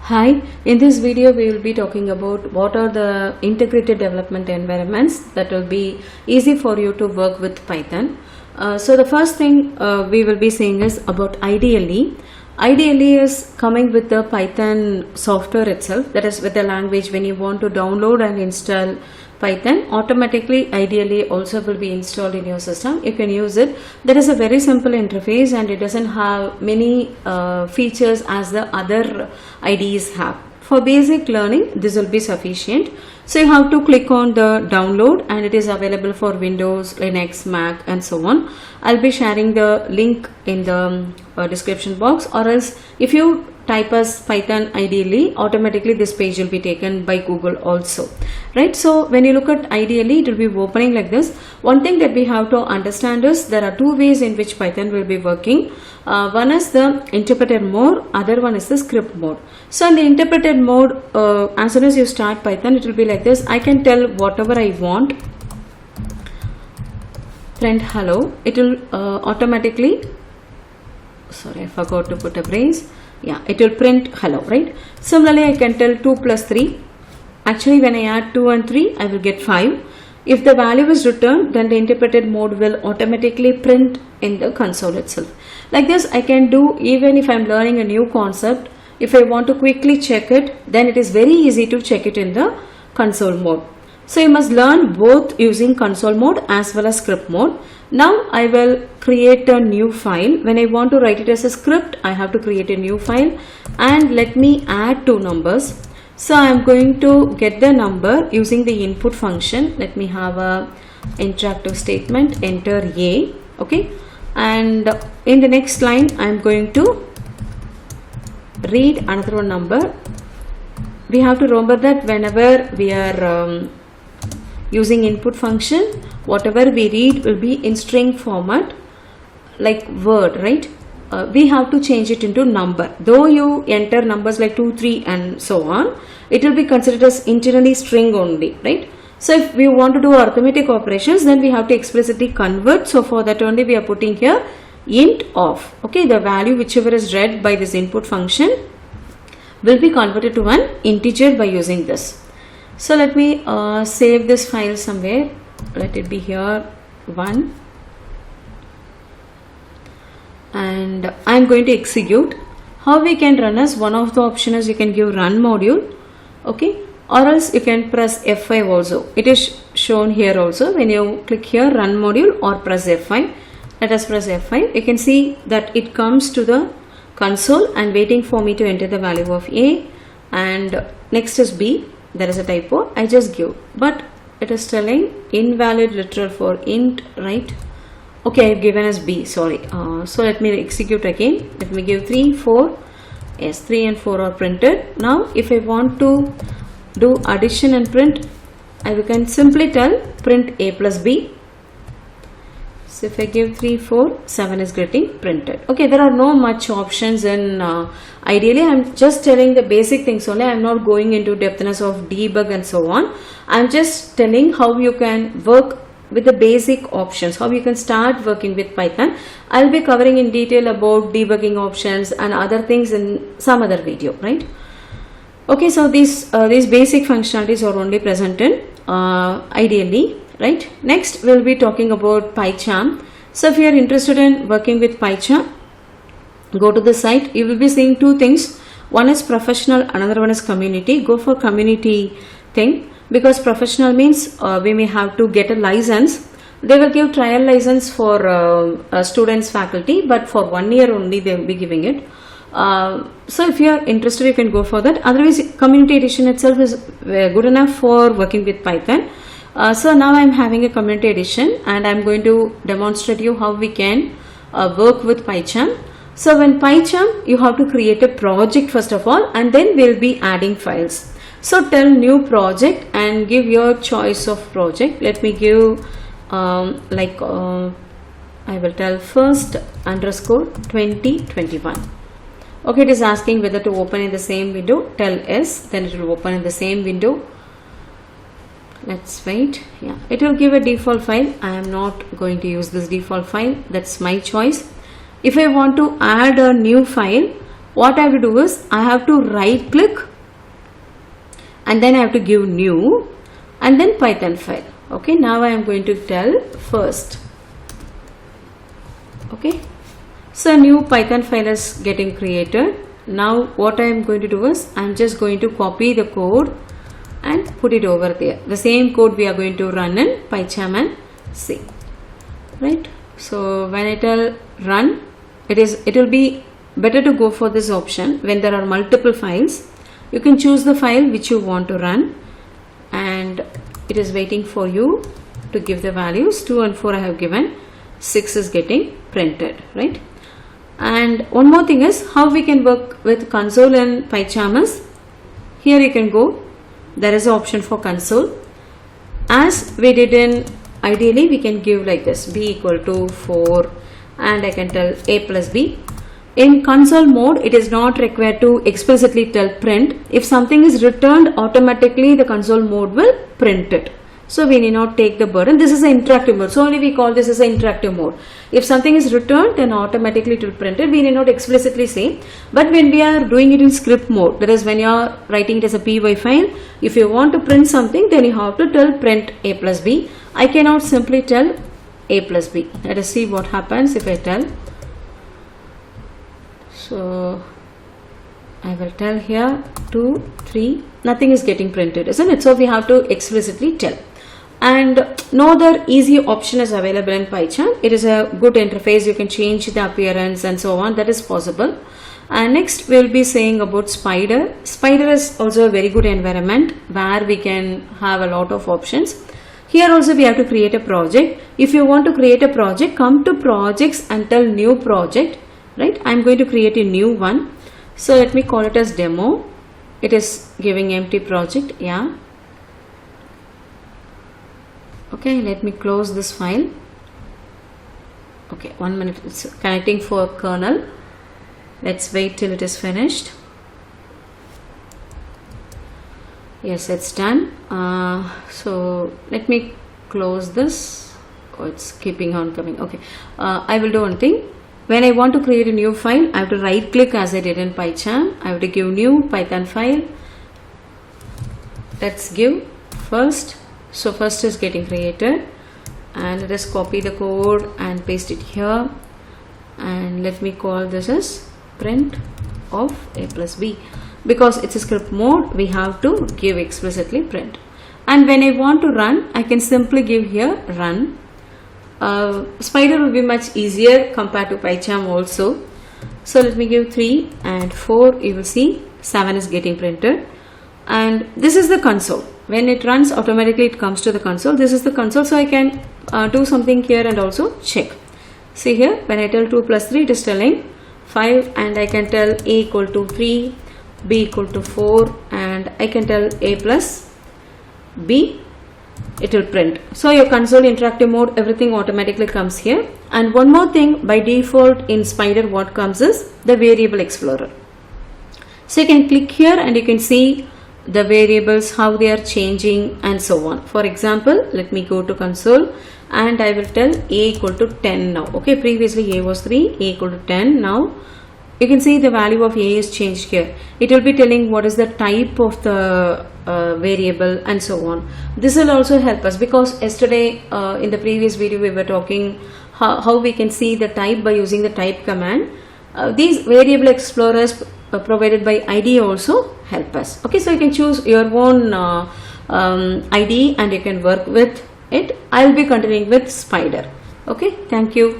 Hi, in this video we will be talking about what are the integrated development environments that will be easy for you to work with Python. So the first thing we will be seeing is about IDE. IDE is coming with the Python software itself, that is with the language. When you want to download and install Python, automatically IDE also will be installed in your system. You can use it. That is a very simple interface and it doesn't have many features as the other IDEs have. For basic learning, this will be sufficient. So you have to click on the download and it is available for Windows, Linux, Mac and so on. I'll be sharing the link in the description box, or else if you type as Python IDE, automatically this page will be taken by Google also, right? So when you look at IDE, it will be opening like this. One thing that we have to understand is there are two ways in which Python will be working. One is the interpreted mode, other one is the script mode. So in the interpreted mode, as soon as you start Python, it will be like this. I can tell whatever I want, print hello. It will automatically, sorry, I forgot to put a brace. Yeah, it will print hello, right? Similarly, I can tell 2 plus 3. Actually, when I add 2 and 3, I will get 5. If the value is returned, then the interpreted mode will automatically print in the console itself. Like this, I can do even if I am learning a new concept. If I want to quickly check it, then it is very easy to check it in the console mode. So you must learn both using console mode as well as script mode. Now I will create a new file. When I want to write it as a script, I have to create a new file and let me add two numbers. So I am going to get the number using the input function. Let me have a interactive statement, enter A, okay, and in the next line I am going to read another one number. We have to remember that whenever we are using input function, whatever we read will be in string format like word, right? We have to change it into number. Though you enter numbers like 2, 3 and so on, it will be considered as internally string only, right? So if we want to do arithmetic operations, then we have to explicitly convert. So for that only we are putting here int of, okay, the value whichever is read by this input function will be converted to an integer by using this. So let me save this file somewhere. Let it be here 1, and I am going to execute. How we can run as one of the options, you can give run module, okay, or else you can press F5 also. It is shown here also. When you click here run module or press F5, let us press F5. You can see that it comes to the console and waiting for me to enter the value of A, and next is B. There is a typo, I just give, but it is telling invalid literal for int, right? Okay, I have given as B, sorry. So let me execute again. Let me give 3, 4. Yes, 3 and 4 are printed. Now if I want to do addition and print, I can simply tell print A plus B. So if I give 3, 4, 7 is getting printed. Okay, there are no much options in ideally I am just telling the basic things only. I am not going into depthness of debug and so on. I am just telling how you can work with the basic options, how you can start working with Python. I will be covering in detail about debugging options and other things in some other video, right? Okay, so these basic functionalities are only present in IDE. Right. Next, we'll be talking about Pycharm. So if you are interested in working with Pycharm, go to the site. You will be seeing two things. One is professional, another one is community. Go for community thing, because professional means we may have to get a license. They will give trial license for students, faculty, but for 1 year only they will be giving it. So if you are interested, you can go for that. Otherwise, community edition itself is good enough for working with Python. So now I am having a community edition and I am going to demonstrate you how we can work with Pycharm. So when Pycharm, you have to create a project first of all, and then we will be adding files. So tell new project and give your choice of project. Let me give I will tell first underscore 2021. Okay, it is asking whether to open in the same window. Tell yes, then it will open in the same window. Let's wait. Yeah, it will give a default file. I am not going to use this default file. That's my choice. If I want to add a new file, what I have to do is I have to right click and then I have to give new and then Python file. Okay, now I am going to tell first. Okay, so new Python file is getting created. Now what I am going to do is I am just going to copy the code and put it over there. The same code we are going to run in Pycharm and C. Right. So when I tell run, it will be better to go for this option when there are multiple files. You can choose the file which you want to run and it is waiting for you to give the values. 2 and 4 I have given, 6 is getting printed, right? And one more thing is how we can work with console and Pycharm is, here you can go, there is an option for console. As we did in ideally, we can give like this, b equal to 4 and I can tell a plus b. In console mode, it is not required to explicitly tell print. If something is returned, automatically the console mode will print it. So we need not take the burden. This is an interactive mode. So only we call this as an interactive mode. If something is returned, then automatically it will print it. We need not explicitly say. But when we are doing it in script mode, that is when you are writing it as a py file, if you want to print something, then you have to tell print a plus b. I cannot simply tell a plus b. Let us see what happens if I tell. So I will tell here 2, 3, nothing is getting printed, isn't it? So we have to explicitly tell. And no other easy option is available in Pycharm. It is a good interface. You can change the appearance and so on. That is possible. And next we will be saying about Spyder. Spyder is also a very good environment where we can have a lot of options. Here also we have to create a project. If you want to create a project, come to projects and tell new project. Right? I am going to create a new one. So let me call it as demo. It is giving empty project. Yeah. Okay, let me close this file. Okay, 1 minute. It's connecting for kernel. Let's wait till it is finished. Yes, it's done. So let me close this. Oh, it's keeping on coming. Okay, I will do one thing. When I want to create a new file, I have to right click as I did in Pycharm. I have to give new Python file. Let's give first. So first is getting created and let us copy the code and paste it here. And let me call this as print of a plus b. Because it's a script mode, we have to give explicitly print. And when I want to run, I can simply give here run. Spyder will be much easier compared to Pycharm also. So let me give 3 and 4. You will see 7 is getting printed. And this is the console. When it runs, automatically it comes to the console. This is the console. So I can do something here and also check. See here, when I tell 2 plus 3, it is telling 5 and I can tell a equal to 3, b equal to 4 and I can tell a plus b. It will print. So your console interactive mode, everything automatically comes here. And one more thing, by default in Spyder what comes is the variable explorer. So you can click here and you can see the variables, how they are changing and so on. For example, let me go to console and I will tell a equal to 10 now. Okay, previously a was 3, a equal to 10. Now you can see the value of a is changed here. It will be telling what is the type of the variable and so on. This will also help us because yesterday in the previous video we were talking how we can see the type by using the type command. These variable explorers provided by IDE also help us. Okay, so you can choose your own IDE and you can work with it. I will be continuing with Spyder. Okay, thank you.